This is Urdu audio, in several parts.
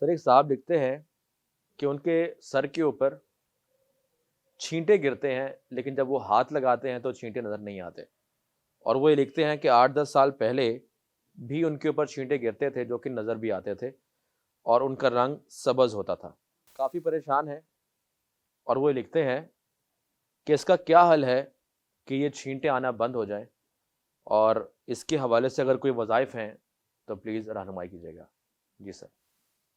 سر ایک صاحب لکھتے ہیں کہ ان کے سر کے اوپر چھینٹے گرتے ہیں، لیکن جب وہ ہاتھ لگاتے ہیں تو چھینٹے نظر نہیں آتے، اور وہ یہ لکھتے ہیں کہ 8-10 سال پہلے بھی ان کے اوپر چھینٹے گرتے تھے جو کہ نظر بھی آتے تھے اور ان کا رنگ سبز ہوتا تھا۔ کافی پریشان ہیں اور وہ یہ لکھتے ہیں کہ اس کا کیا حل ہے کہ یہ چھینٹے آنا بند ہو جائیں، اور اس کے حوالے سے اگر کوئی وظائف ہیں تو پلیز رہنمائی کیجیے گا۔ جی سر۔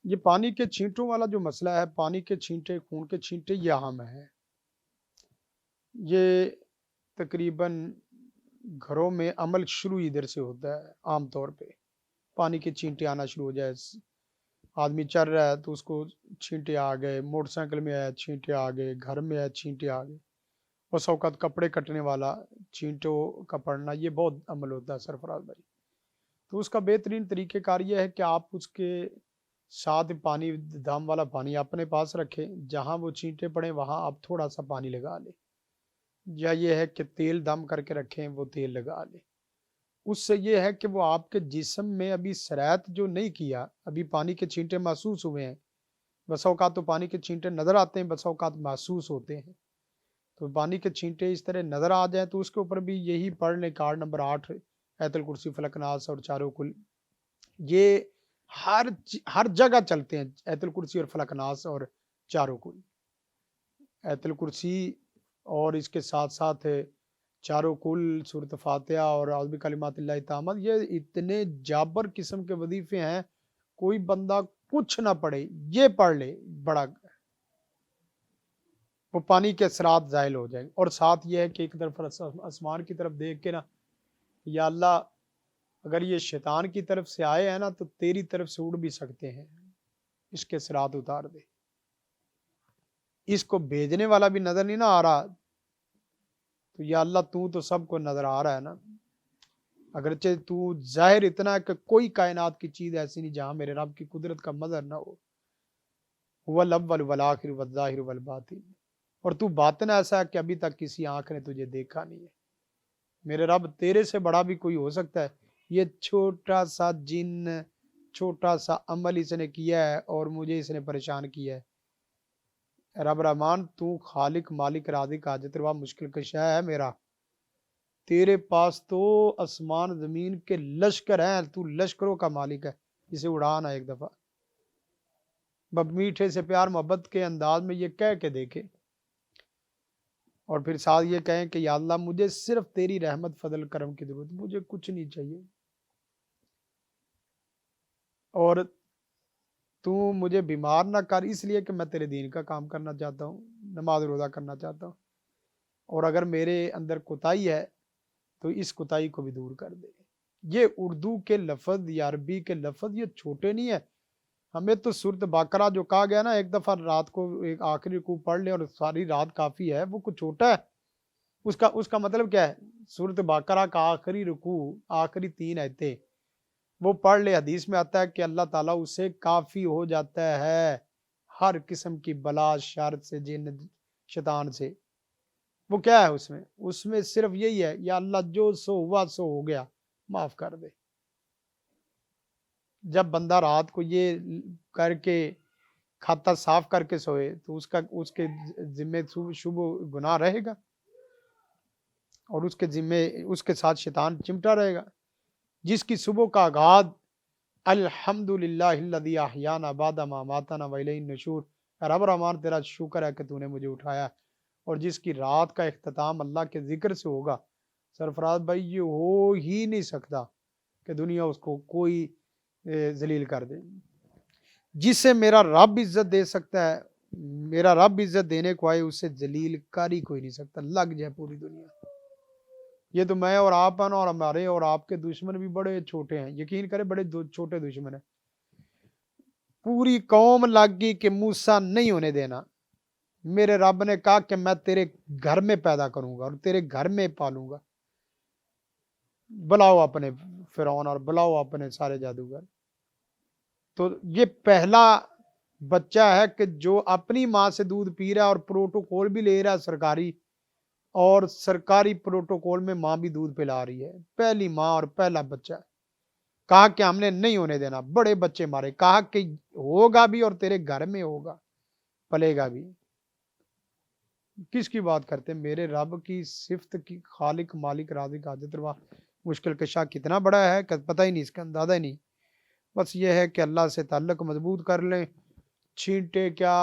یہ پانی کے چھینٹوں والا جو مسئلہ ہے، پانی کے چھینٹے، خون کے چھینٹے، یہ عام ہے۔ یہ تقریباً گھروں میں عمل شروع ادھر سے ہوتا ہے۔ عام طور پہ پانی کے چھینٹے آنا شروع ہو جائے، آدمی چل رہا ہے تو اس کو چھینٹے آ گئے، موٹر سائیکل میں آیا چھینٹے آ گئے، گھر میں آیا چھینٹے آ گئے، اس اوقات کپڑے کٹنے والا چھینٹوں کا پڑنا، یہ بہت عمل ہوتا ہے سرفراز بھائی۔ تو اس کا بہترین طریقہ کار یہ ہے کہ آپ اس کے ساتھ پانی، دم والا پانی اپنے پاس رکھیں، جہاں وہ چھینٹے پڑیں وہاں آپ تھوڑا سا پانی لگا لیں، یا یہ ہے کہ تیل دم کر کے رکھیں، وہ تیل لگا لیں۔ اس سے یہ ہے کہ وہ آپ کے جسم میں ابھی سرایت جو نہیں کیا، ابھی پانی کے چھینٹے محسوس ہوئے ہیں، بسا اوقات تو پانی کے چھینٹے نظر آتے ہیں، بسا اوقات محسوس ہوتے ہیں، تو پانی کے چھینٹے اس طرح نظر آ جائیں تو اس کے اوپر بھی یہی پڑھ لیں، کارڈ نمبر 8 آیت الکرسی، فلق ناس اور چاروں کل۔ یہ ہر جگہ چلتے ہیں، آیت الکرسی اور فلق ناس اور چاروں کل، آیت الکرسی اور اس کے ساتھ ساتھ چاروں کل، سورۃ فاتحہ اور اعوذ بکلمات اللہ التامات۔ یہ اتنے جابر قسم کے وظیفے ہیں، کوئی بندہ کچھ نہ پڑھے یہ پڑھ لے، بڑا وہ پانی کے اثرات زائل ہو جائیں۔ اور ساتھ یہ ہے کہ ایک طرف آسمان کی طرف دیکھ کے نا، یا اللہ اگر یہ شیطان کی طرف سے آئے ہیں نا تو تیری طرف سے اڑ بھی سکتے ہیں، اس کے اثرات اتار دے۔ اس کو بھیجنے والا بھی نظر نہیں نہ آ رہا، تو یا اللہ تو سب کو نظر آ رہا ہے نا، اگرچہ تو ظاہر اتنا ہے کہ کوئی کائنات کی چیز ایسی نہیں جہاں میرے رب کی قدرت کا مظہر نہ ہو، هو الاول والآخر والظاہر والباطن، اور تو باطن ایسا ہے کہ ابھی تک کسی آنکھ نے تجھے دیکھا نہیں ہے۔ میرے رب تیرے سے بڑا بھی کوئی ہو سکتا ہے؟ یہ چھوٹا سا جن، چھوٹا سا عمل اس نے کیا ہے اور مجھے اس نے پریشان کیا ہے۔ رب رحمان تو خالق مالک رازق حاجت روا مشکل کشا ہے میرا، تیرے پاس تو آسمان زمین کے لشکر ہیں، تو لشکروں کا مالک ہے، اسے اڑانا ایک دفعہ میٹھے سے پیار محبت کے انداز میں یہ کہہ کے دیکھے، اور پھر ساتھ یہ کہیں کہ یا اللہ مجھے صرف تیری رحمت فضل کرم کی ضرورت، مجھے کچھ نہیں چاہیے، اور تو مجھے بیمار نہ کر، اس لیے کہ میں تیرے دین کا کام کرنا چاہتا ہوں، نماز روزہ کرنا چاہتا ہوں، اور اگر میرے اندر کوتاہی ہے تو اس کوتاہی کو بھی دور کر دے۔ یہ اردو کے لفظ یا عربی کے لفظ یہ چھوٹے نہیں ہیں، ہمیں تو سورۃ بقرہ جو کہا گیا نا ایک دفعہ رات کو ایک آخری رکوع پڑھ لے اور ساری رات کافی ہے، وہ کچھ چھوٹا ہے؟ اس کا مطلب کیا ہے؟ سورۃ بقرہ کا آخری رکوع، آخری 3 آیتیں وہ پڑھ لے، حدیث میں آتا ہے کہ اللہ تعالیٰ اسے کافی ہو جاتا ہے ہر قسم کی بلا شر سے، جن شیطان سے۔ وہ کیا ہے اس میں صرف یہی ہے، یا اللہ جو سو ہوا سو ہو گیا، معاف کر دے۔ جب بندہ رات کو یہ کر کے کھاتا صاف کر کے سوئے تو اس کے ذمے شبہ گناہ رہے گا، اور اس کے ذمے اس کے ساتھ شیطان چمٹا رہے گا۔ جس کی صبح کا آغاز الحمدللہ الذی احیانا بعد ما اماتنا والیہ النشور، رب رحمان تیرا شکر ہے کہ تو نے مجھے اٹھایا، اور جس کی رات کا اختتام اللہ کے ذکر سے ہوگا، سرفراز بھائی یہ ہو ہی نہیں سکتا کہ دنیا اس کو کوئی ذلیل کر دے۔ جسے میرا رب عزت دے سکتا ہے، میرا رب عزت دینے کو آئے، اسے ذلیل کر ہی کوئی نہیں سکتا، لگ جائے پوری دنیا۔ یہ تو میں اور آپ ہیں، اور ہمارے اور آپ کے دشمن بھی بڑے چھوٹے ہیں، یقین کریں بڑے چھوٹے دشمن ہیں۔ پوری قوم لگ گئی کہ موسیٰ نہیں ہونے دینا، میرے رب نے کہا کہ میں تیرے گھر میں پیدا کروں گا اور تیرے گھر میں پالوں گا، بلاؤ اپنے فرعون اور بلاؤ اپنے سارے جادوگر۔ تو یہ پہلا بچہ ہے کہ جو اپنی ماں سے دودھ پی رہا ہے اور پروٹوکول بھی لے رہا ہے سرکاری، اور سرکاری پروٹوکول میں ماں بھی دودھ پلا رہی ہے، پہلی ماں اور پہلا بچہ۔ کہا کہ ہم نے نہیں ہونے دینا، بڑے بچے مارے، کہا کہ ہوگا بھی اور تیرے گھر میں ہوگا، پلے گا بھی۔ کس کی بات کرتے ہیں؟ میرے رب کی صفت کی، خالق مالک رازق حاجت روا مشکل کشا کتنا بڑا ہے کہ پتہ ہی نہیں، اس کا اندازہ ہی نہیں۔ بس یہ ہے کہ اللہ سے تعلق مضبوط کر لیں، چھینٹے کیا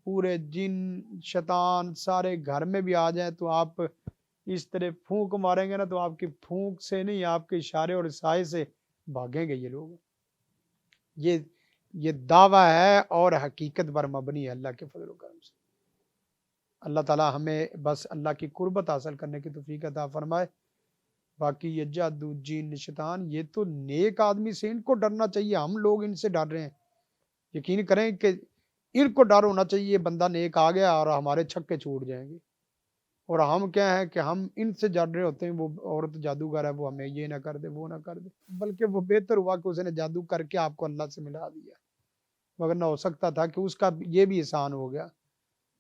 پورے جن شیطان سارے گھر میں بھی آ جائیں تو آپ اس طرح پھونک ماریں گے نا تو آپ کی پھونک سے نہیں، آپ کے اشارے اور سائے سے بھاگیں گے یہ لوگ۔ یہ دعویٰ ہے اور حقیقت پر مبنی ہے اللہ کے فضل و کرم سے۔ اللہ تعالی ہمیں بس اللہ کی قربت حاصل کرنے کی توفیق عطا فرمائے۔ باقی یہ جادو جن شیطان یہ تو نیک آدمی سے ان کو ڈرنا چاہیے، ہم لوگ ان سے ڈر رہے ہیں۔ یقین کریں کہ ان کو ڈر ہونا چاہیے بندہ نیک آ گیا اور ہمارے چھکے چھوٹ جائیں گے، اور ہم کیا ہے کہ ہم ان سے ڈر رہے ہوتے ہیں، وہ عورت جادوگر ہے وہ ہمیں یہ نہ کر دے وہ نہ کر دے، بلکہ وہ بہتر ہوا کہ اس نے جادو کر کے آپ کو اللہ سے ملا دیا، وگرنہ ہو سکتا تھا کہ اس کا یہ بھی احسان ہو گیا،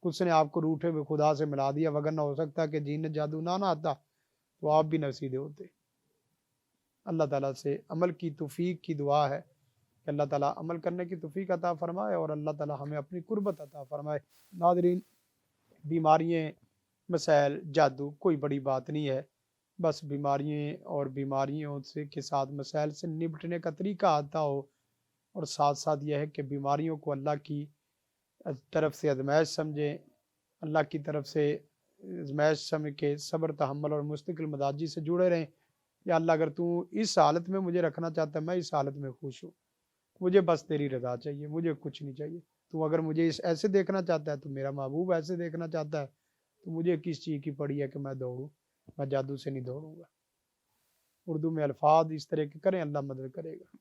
اس نے آپ کو روٹھے ہوئے خدا سے ملا دیا، وگرنہ ہو سکتا کہ جن جادو نہ آتا تو آپ بھی نصیدے ہوتے۔ اللہ تعالیٰ سے عمل کی توفیق کی دعا ہے کہ اللہ تعالیٰ عمل کرنے کی توفیق عطا فرمائے اور اللہ تعالیٰ ہمیں اپنی قربت عطا فرمائے۔ ناظرین، بیماریاں، مسائل، جادو کوئی بڑی بات نہیں ہے، بس بیماریاں اور بیماریوں سے کے ساتھ مسائل سے نپٹنے کا طریقہ آتا ہو، اور ساتھ ساتھ یہ ہے کہ بیماریوں کو اللہ کی طرف سے آزمائش سمجھیں، اللہ کی طرف سے آزمائش سمجھ کے صبر تحمل اور مستقل مزاجی سے جڑے رہیں۔ یا اللہ اگر تو اس حالت میں مجھے رکھنا چاہتا ہے، میں اس حالت میں خوش ہوں، مجھے بس تیری رضا چاہیے، مجھے کچھ نہیں چاہیے۔ تو اگر مجھے ایسے دیکھنا چاہتا ہے تو میرا محبوب ایسے دیکھنا چاہتا ہے تو مجھے کس چیز کی پڑی ہے کہ میں دوڑوں؟ میں جادو سے نہیں دوڑوں گا۔ اردو میں الفاظ اس طرح کے کریں، اللہ مدد کرے گا۔